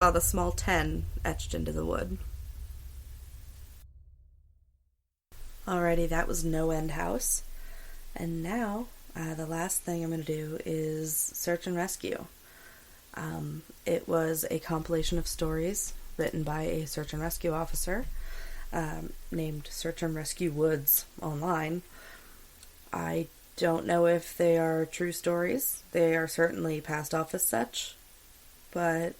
Saw the small 10 etched into the wood. Alrighty, that was No End House. And now, the last thing I'm going to do is Search and Rescue. It was a compilation of stories written by a search and rescue officer named Search and Rescue Woods online. I don't know if they are true stories. They are certainly passed off as such, but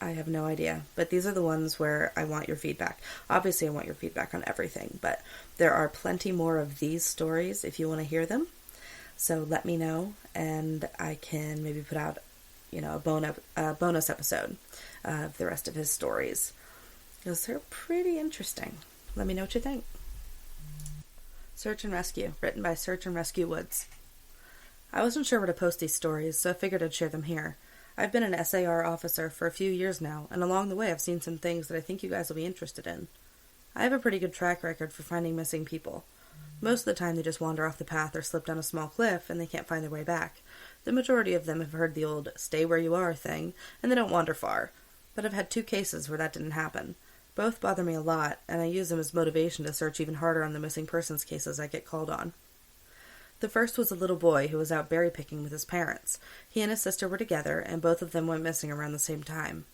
I have no idea. But these are the ones where I want your feedback. Obviously, I want your feedback on everything, but there are plenty more of these stories if you want to hear them. So let me know, and I can maybe put out, a bonus episode of the rest of his stories, because they're pretty interesting. Let me know what you think. Search and Rescue, written by Search and Rescue Woods. I wasn't sure where to post these stories, so I figured I'd share them here. I've been an SAR officer for a few years now, and along the way I've seen some things that I think you guys will be interested in. I have a pretty good track record for finding missing people. Most of the time they just wander off the path or slip down a small cliff and they can't find their way back. The majority of them have heard the old stay where you are thing, and they don't wander far. But I've had 2 cases where that didn't happen. Both bother me a lot, and I use them as motivation to search even harder on the missing persons cases I get called on. The first was a little boy who was out berry picking with his parents. He and his sister were together, and both of them went missing around the same time.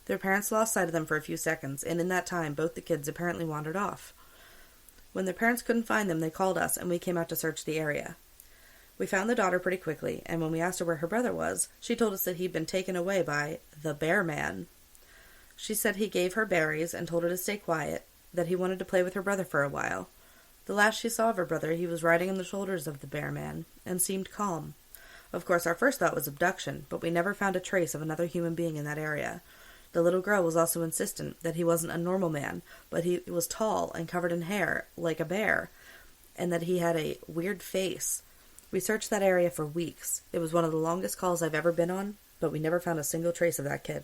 Their parents lost sight of them for a few seconds, and in that time both the kids apparently wandered off. When their parents couldn't find them, they called us, and we came out to search the area. We found the daughter pretty quickly, and when we asked her where her brother was, she told us that he'd been taken away by the bear man. She said he gave her berries and told her to stay quiet, that he wanted to play with her brother for a while. The last she saw of her brother, he was riding on the shoulders of the bear man, and seemed calm. Of course, our first thought was abduction, but we never found a trace of another human being in that area. The little girl was also insistent that he wasn't a normal man, but he was tall and covered in hair, like a bear, and that he had a weird face. We searched that area for weeks. It was one of the longest calls I've ever been on, but we never found a single trace of that kid.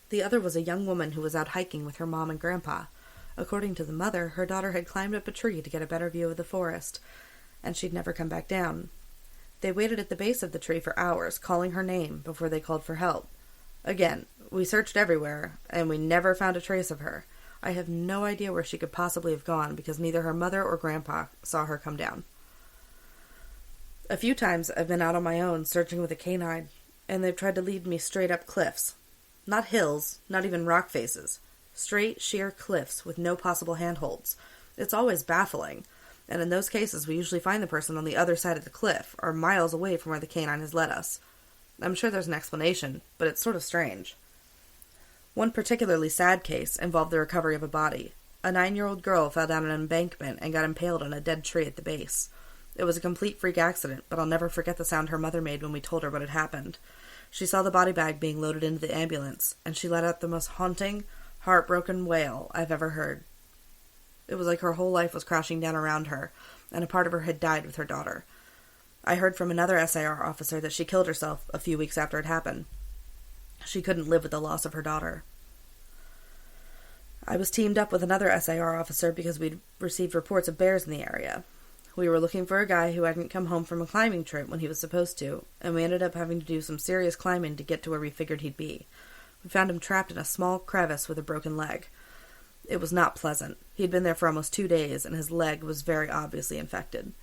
The other was a young woman who was out hiking with her mom and grandpa. According to the mother, her daughter had climbed up a tree to get a better view of the forest, and she'd never come back down. They waited at the base of the tree for hours, calling her name, before they called for help. Again, we searched everywhere, and we never found a trace of her. I have no idea where she could possibly have gone, because neither her mother or grandpa saw her come down. A few times I've been out on my own, searching with a canine, and they've tried to lead me straight up cliffs. Not hills, not even rock faces. Straight, sheer cliffs with no possible handholds. It's always baffling, and in those cases we usually find the person on the other side of the cliff, or miles away from where the canine has led us. I'm sure there's an explanation, but it's sort of strange. One particularly sad case involved the recovery of a body. A 9-year-old girl fell down an embankment and got impaled on a dead tree at the base. It was a complete freak accident, but I'll never forget the sound her mother made when we told her what had happened. She saw the body bag being loaded into the ambulance, and she let out the most haunting, heartbroken wail I've ever heard. It was like her whole life was crashing down around her, and a part of her had died with her daughter. I heard from another SAR officer that she killed herself a few weeks after it happened. She couldn't live with the loss of her daughter. I was teamed up with another SAR officer because we'd received reports of bears in the area. We were looking for a guy who hadn't come home from a climbing trip when he was supposed to, and we ended up having to do some serious climbing to get to where we figured he'd be. We found him trapped in a small crevice with a broken leg. It was not pleasant. He'd been there for almost 2 days, and his leg was very obviously infected.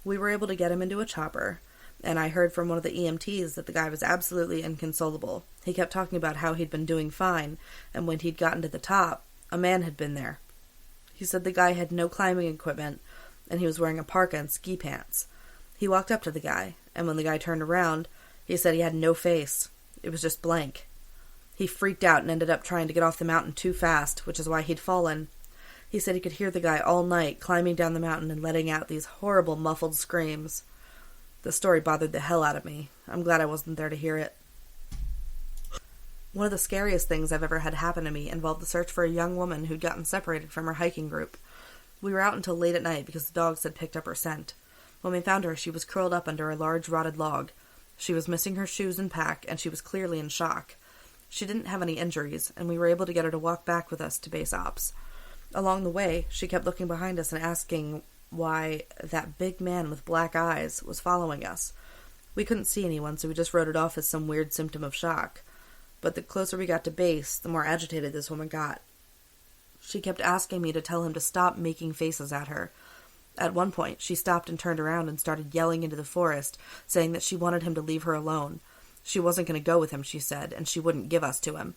We were able to get him into a chopper, and I heard from one of the EMTs that the guy was absolutely inconsolable. He kept talking about how he'd been doing fine, and when he'd gotten to the top, a man had been there. He said the guy had no climbing equipment, and he was wearing a parka and ski pants. He walked up to the guy, and when the guy turned around, he said he had no face. It was just blank. He freaked out and ended up trying to get off the mountain too fast, which is why he'd fallen. He said he could hear the guy all night climbing down the mountain and letting out these horrible muffled screams. The story bothered the hell out of me. I'm glad I wasn't there to hear it. One of the scariest things I've ever had happen to me involved the search for a young woman who'd gotten separated from her hiking group. We were out until late at night because the dogs had picked up her scent. When we found her, she was curled up under a large rotted log. She was missing her shoes and pack, and she was clearly in shock. She didn't have any injuries, and we were able to get her to walk back with us to base ops. Along the way, she kept looking behind us and asking why that big man with black eyes was following us. We couldn't see anyone, so we just wrote it off as some weird symptom of shock. but the closer we got to base, the more agitated this woman got. She kept asking me to tell him to stop making faces at her. At one point, she stopped and turned around and started yelling into the forest, saying that she wanted him to leave her alone. She wasn't going to go with him, she said, and she wouldn't give us to him.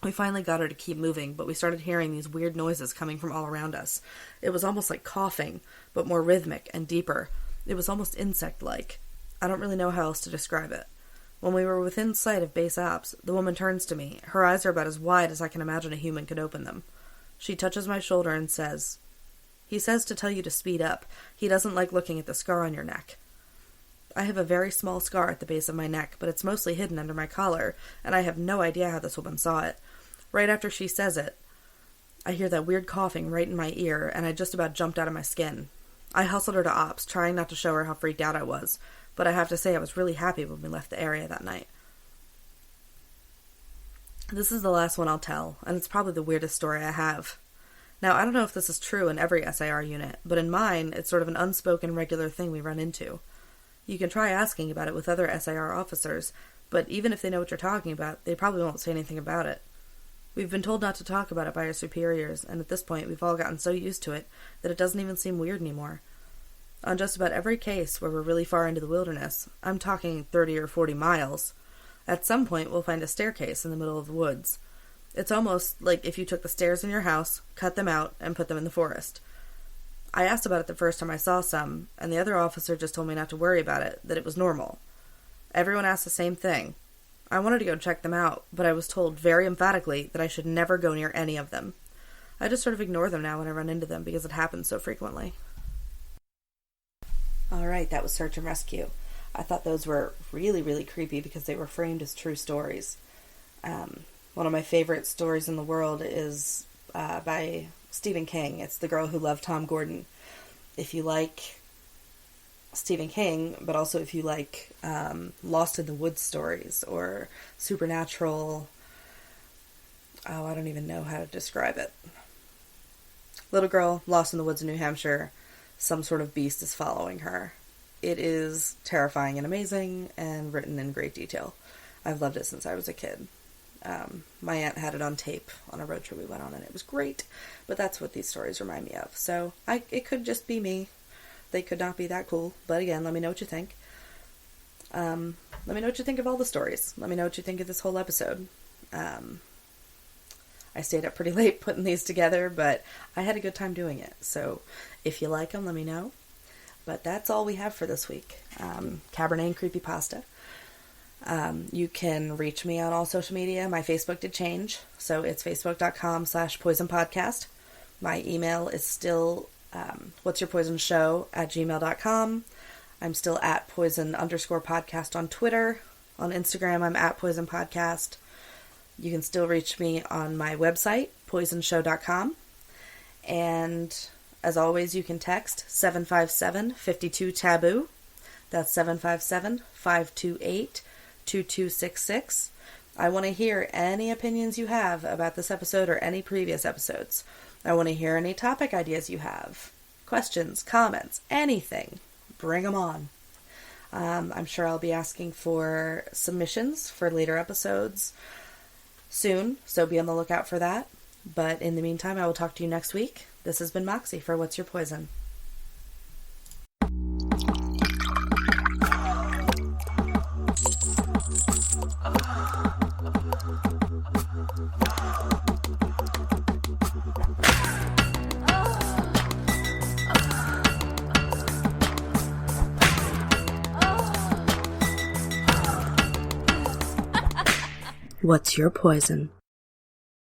We finally got her to keep moving, but we started hearing these weird noises coming from all around us. It was almost like coughing, but more rhythmic and deeper. It was almost insect-like. I don't really know how else to describe it. When we were within sight of base ops, the woman turns to me. Her eyes are about as wide as I can imagine a human could open them. She touches my shoulder and says, "He says to tell you to speed up. He doesn't like looking at the scar on your neck." I have a very small scar at the base of my neck, but it's mostly hidden under my collar, and I have no idea how this woman saw it. Right after she says it, I hear that weird coughing right in my ear, and I just about jumped out of my skin. I hustled her to ops, trying not to show her how freaked out I was, but I have to say I was really happy when we left the area that night. This is the last one I'll tell, and it's probably the weirdest story I have. Now, I don't know if this is true in every SIR unit, but in mine, it's sort of an unspoken regular thing we run into. You can try asking about it with other SIR officers, but even if they know what you're talking about, they probably won't say anything about it. We've been told not to talk about it by our superiors, and at this point we've all gotten so used to it that it doesn't even seem weird anymore. On just about every case where we're really far into the wilderness, I'm talking 30 or 40 miles, at some point we'll find a staircase in the middle of the woods. It's almost like if you took the stairs in your house, cut them out, and put them in the forest. I asked about it the first time I saw some, and the other officer just told me not to worry about it, that it was normal. Everyone asked the same thing. I wanted to go check them out, but I was told very emphatically that I should never go near any of them. I just sort of ignore them now when I run into them because it happens so frequently. Alright, that was Search and Rescue. I thought those were really, really creepy because they were framed as true stories. One of my favorite stories in the world is by Stephen King. It's The Girl Who Loved Tom Gordon. If you like Stephen King, but also if you like Lost in the Woods stories or supernatural, I don't even know how to describe it. Little girl, lost in the woods in New Hampshire, some sort of beast is following her. It is terrifying and amazing and written in great detail. I've loved it since I was a kid. My aunt had it on tape on a road trip we went on, and it was great, but that's what these stories remind me of. So it could just be me. They could not be that cool, but again, let me know what you think. Let me know what you think of all the stories. Let me know what you think of this whole episode. I stayed up pretty late putting these together, but I had a good time doing it. So if you like them, let me know. But that's all we have for this week. Cabernet Creepypasta. You can reach me on all social media. My Facebook did change, so it's facebook.com/poisonpodcast. My email is still whatsyourpoisonshow@gmail.com. I'm still at poison_podcast on Twitter. On Instagram, I'm at poisonpodcast. You can still reach me on my website, poisonshow.com. And as always, you can text 757-52-TABOO. That's 757-528-2266. I want to hear any opinions you have about this episode or any previous episodes. I want to hear any topic ideas you have. Questions, comments, anything. Bring them on. I'm sure I'll be asking for submissions for later episodes soon, so be on the lookout for that. But in the meantime, I will talk to you next week. This has been Moxie for What's Your Poison? What's your poison?